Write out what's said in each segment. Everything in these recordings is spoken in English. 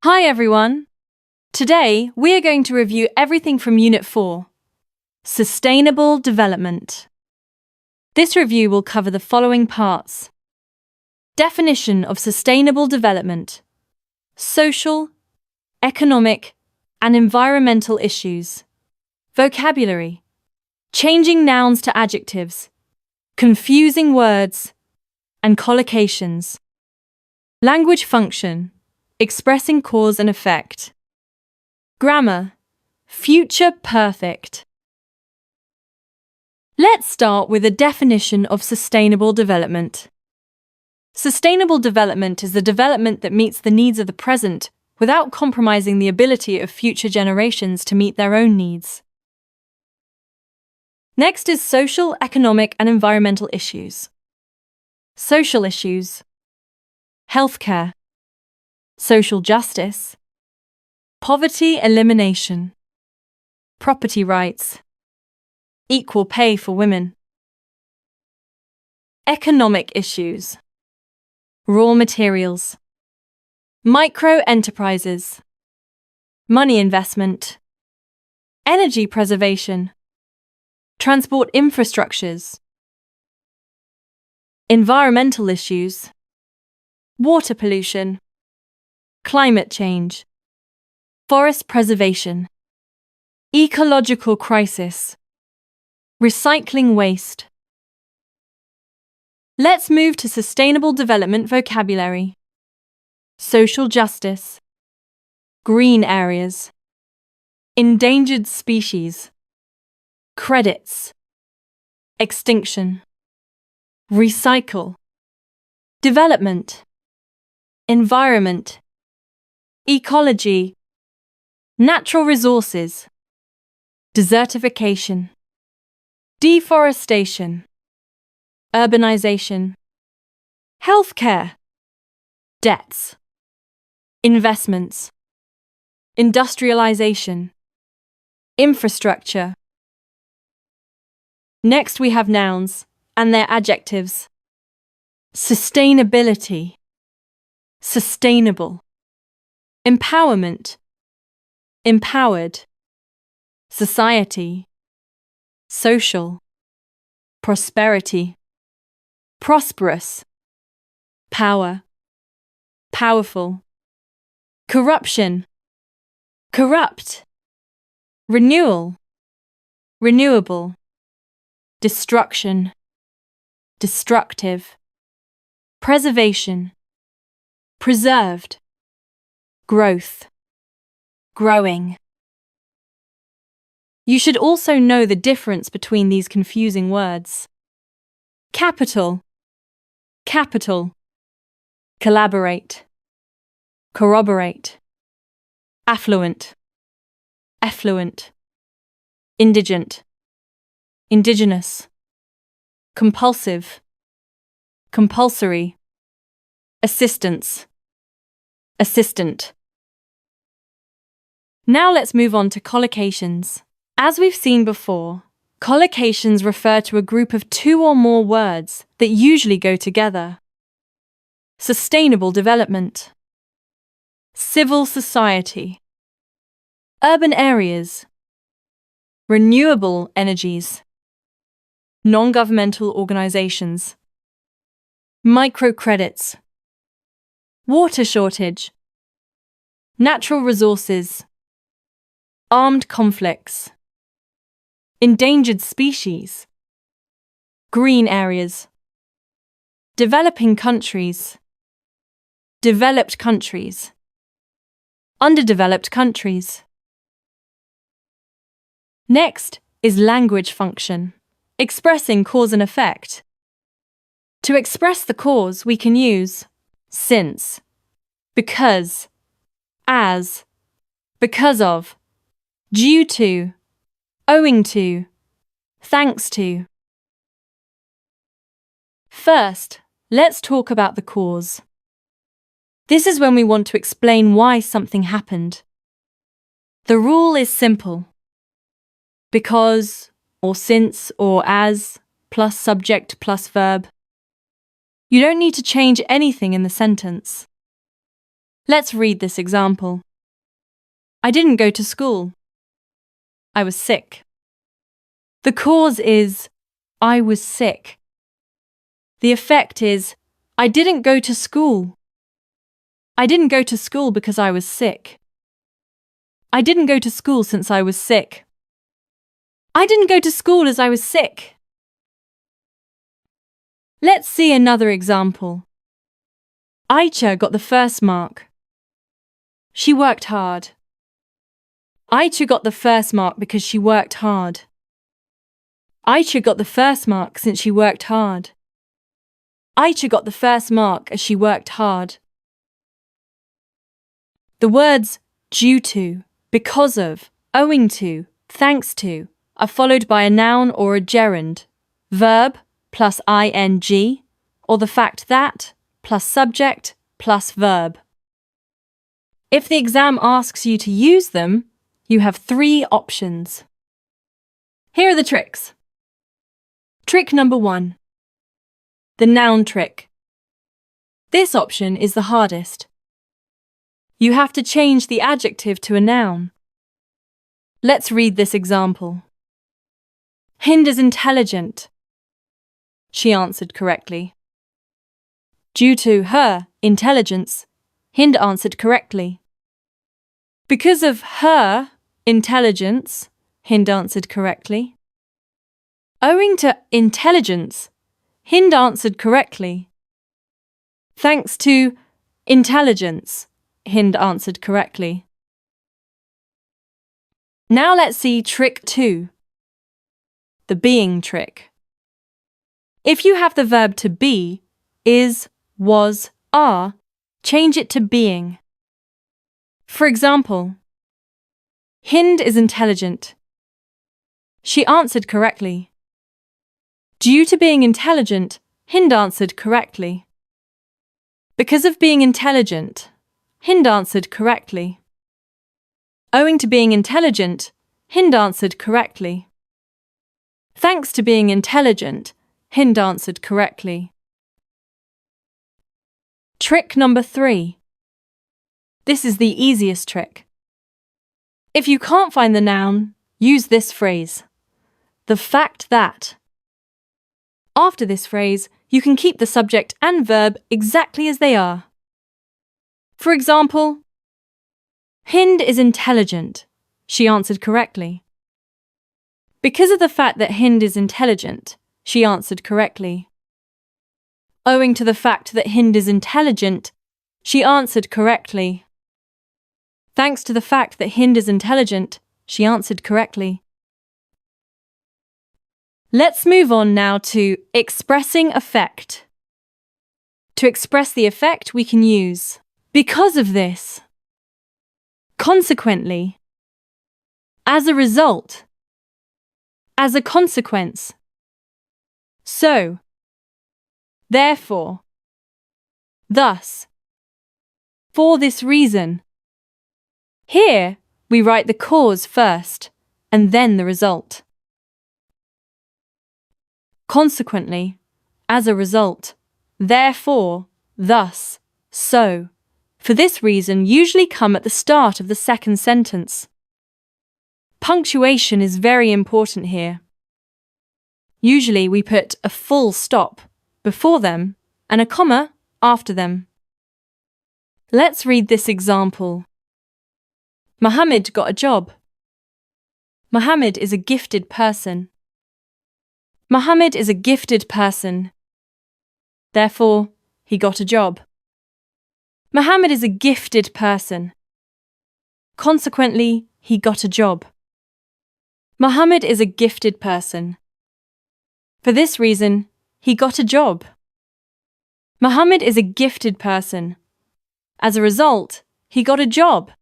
Hi everyone! Today we are going to review everything from Unit 4, Sustainable Development. This review will cover the following parts: definition of sustainable development, social, economic, and environmental issues, vocabulary, changing nouns to adjectives, confusing words, and collocations, language function, expressing cause and effect, grammar, future perfect. Let's start with a definition of sustainable development. Sustainable development is the development that meets the needs of the present without compromising the ability of future generations to meet their own needs. Next is social, economic, and environmental issues. Social issues: healthcare, social justice, poverty elimination, property rights, equal pay for women. Economic issues: raw materials, micro enterprises, money investment, energy preservation, transport infrastructures. Environmental issues: water pollution, climate change, forest preservation, ecological crisis, recycling waste. Let's move to sustainable development vocabulary. Social justice, green areas, endangered species, credits, extinction, recycle, development, environment, ecology, natural resources, desertification, deforestation, urbanization, healthcare, debts, investments, industrialization, infrastructure. Next we have nouns and their adjectives. Sustainability, sustainable, empowerment, empowered, society, social, prosperity, prosperous, power, powerful, corruption, corrupt, renewal, renewable, destruction, destructive, preservation, preserved, growth, growing. You should also know the difference between these confusing words. Capital, capital, collaborate, corroborate, affluent, effluent, indigent, indigenous, compulsive, compulsory, assistance, assistant. Now let's move on to collocations. As we've seen before, collocations refer to a group of two or more words that usually go together. Sustainable development, civil society, urban areas, renewable energies, non-governmental organizations, microcredits, water shortage, natural resources, armed conflicts, endangered species, green areas, developing countries, developed countries, underdeveloped countries. Next is language function, expressing cause and effect. To express the cause, we can use since, because, as, because of, due to, owing to, thanks to. First, let's talk about the cause. This is when we want to explain why something happened. The rule is simple. Because, or since, or as, plus subject plus verb. You don't need to change anything in the sentence. Let's read this example. I didn't go to school. I was sick. The cause is I was sick. The effect is I didn't go to school. I didn't go to school because I was sick. I didn't go to school since I was sick. I didn't go to school as I was sick. Let's see another example. Aicha got the first mark. She worked hard. Aicha got the first mark because she worked hard. Aicha got the first mark since she worked hard. Aicha got the first mark as she worked hard. The words due to, because of, owing to, thanks to are followed by a noun or a gerund, verb plus ing, or the fact that plus subject plus verb. If the exam asks you to use them, you have 3 options. Here are the tricks. Trick number 1. The noun trick. This option is the hardest. You have to change the adjective to a noun. Let's read this example. Hind is intelligent. She answered correctly. Due to her intelligence, Hind answered correctly. Because of her intelligence, Hind answered correctly. Owing to intelligence, Hind answered correctly. Thanks to intelligence, Hind answered correctly. Now let's see trick 2. The being trick. If you have the verb to be, is, was, are, change it to being. For example, Hind is intelligent. She answered correctly. Due to being intelligent, Hind answered correctly. Because of being intelligent, Hind answered correctly. Owing to being intelligent, Hind answered correctly. Thanks to being intelligent, Hind answered correctly. Trick number 3. This is the easiest trick. If you can't find the noun, use this phrase, the fact that. After this phrase, you can keep the subject and verb exactly as they are. For example, Hind is intelligent. She answered correctly. Because of the fact that Hind is intelligent, she answered correctly. Owing to the fact that Hind is intelligent, she answered correctly. Thanks to the fact that Hind is intelligent, she answered correctly. Let's move on now to expressing effect. To express the effect, we can use because of this, consequently, as a result, as a consequence, so, therefore, thus, for this reason. Here, we write the cause first, and then the result. Consequently, as a result, therefore, thus, so, for this reason usually come at the start of the second sentence. Punctuation is very important here. Usually we put a full stop before them and a comma after them. Let's read this example. Mohammed got a job. Mohammed is a gifted person. Mohammed is a gifted person. Therefore, he got a job. Mohammed is a gifted person. Consequently, he got a job. Mohammed is a gifted person. For this reason, he got a job. Mohammed is a gifted person. As a result, he got a job.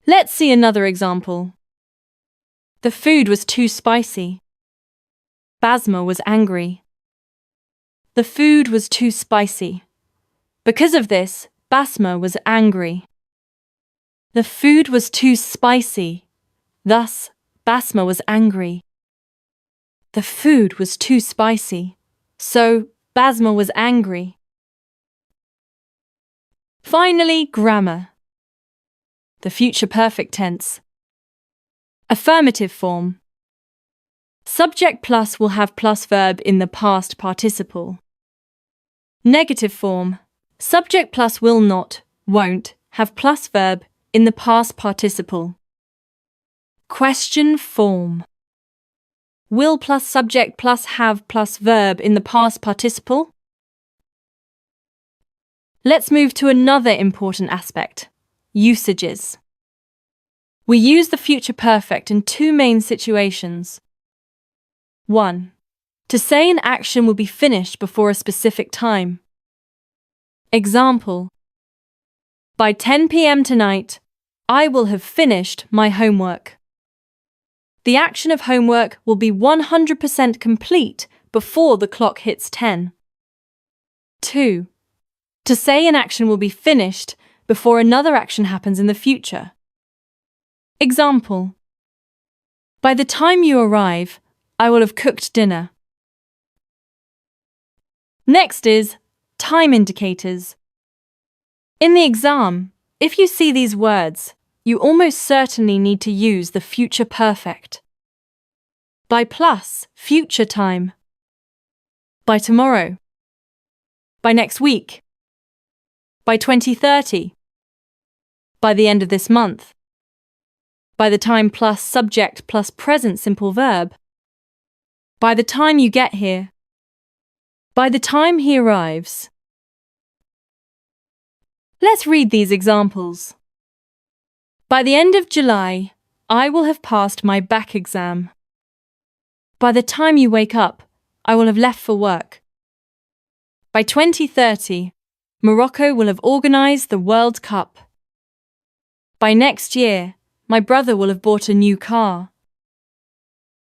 Let's see another example. The food was too spicy. Basma was angry. The food was too spicy. Because of this, Basma was angry. The food was too spicy. Thus, Basma was angry. The food was too spicy. So, Basma was angry. Finally, grammar. The future perfect tense. Affirmative form. Subject plus will have plus verb in the past participle. Negative form. Subject plus will not, won't, have plus verb in the past participle. Question form. Will plus subject plus have plus verb in the past participle? Let's move to another important aspect: usages. We use the future perfect in two main situations. 1. To say an action will be finished before a specific time. Example: by 10 p.m. tonight, I will have finished my homework. The action of homework will be 100% complete before the clock hits 10. 2. To say an action will be finished before another action happens in the future. Example: by the time you arrive, I will have cooked dinner. Next is time indicators. In the exam, if you see these words, you almost certainly need to use the future perfect. By plus, future time. By tomorrow. By next week. By 2030. By the end of this month. By the time plus subject plus present simple verb. By the time you get here. By the time he arrives. Let's read these examples. By the end of July, I will have passed my back exam. By the time you wake up, I will have left for work. By 2030, Morocco will have organised the World Cup. By next year, my brother will have bought a new car.